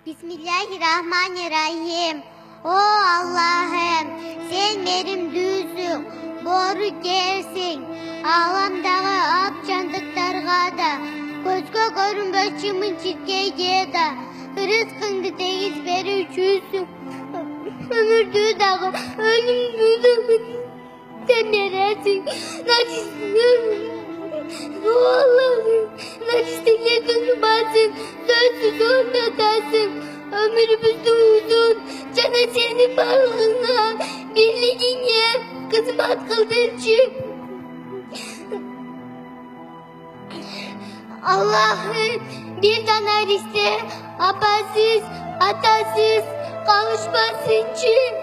Bismillahirrahmanirrahim. O Allah'ım, sen benim düzüm, boru gersin. Ağlamdağı apçandıklarga da, gözge görünbeçimin çirkeye da, rızkındı teyiz beri üçüsün. Ömürdüğü dağı, ölümdüğü dağı, sen neresin? Nacisin. O Allah'ım, nacistinle durmasın, sözsüz ortadasın. Ömrümüz uzun, cana senin varlığına, birliğine, kızmat kıldın için. Allah'ım, bir taner iste, apasız, atasız, kavuşmasın için.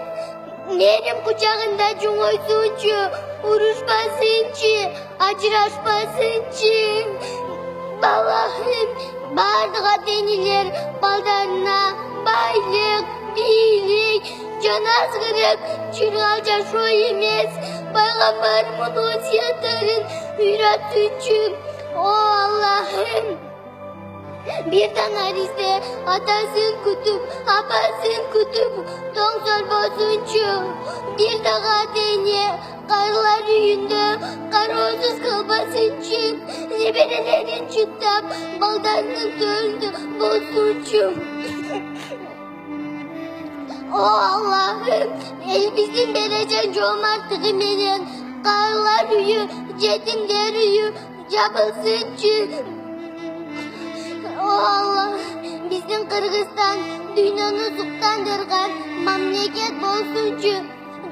Benim kucağında cumhursun için, uruşmasın için, acıraşmasın için. Allah'ım, bardağa denilir baldarına, baylık, iyilik, canaz kırık, çıralca şu yemez. Peygamber'imin vasiyetlerin hüratücüm. O Allah'ım, bir taner ise atasın kutup, apasın kutup, donsol bozuncu. Bir dağa dene, karlar yüğünde, karonsuz kalmasın için. Zeberelerin çıtap, baldarının döndü, bozuncu. O Allah'ım, elbistin berece cömertliğimin, karlar yüğü, cedim deriyü, cabılsın için. O Allah, bizim Kırgızistan dünyanın suktandırgan memleket bolsuncu.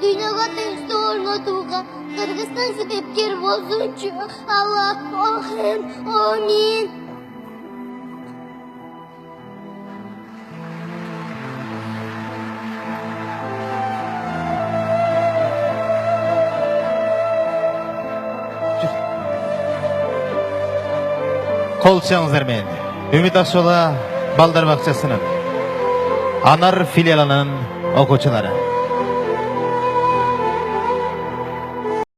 Dünyada tinçlik ornatıga Kırgızistan sebepkar bolsuncu. Allah'ım, amin. Kol çalыңыздар мен. Ümit Akçola Balдар Bakçası'nın Anar filialının okuçuları.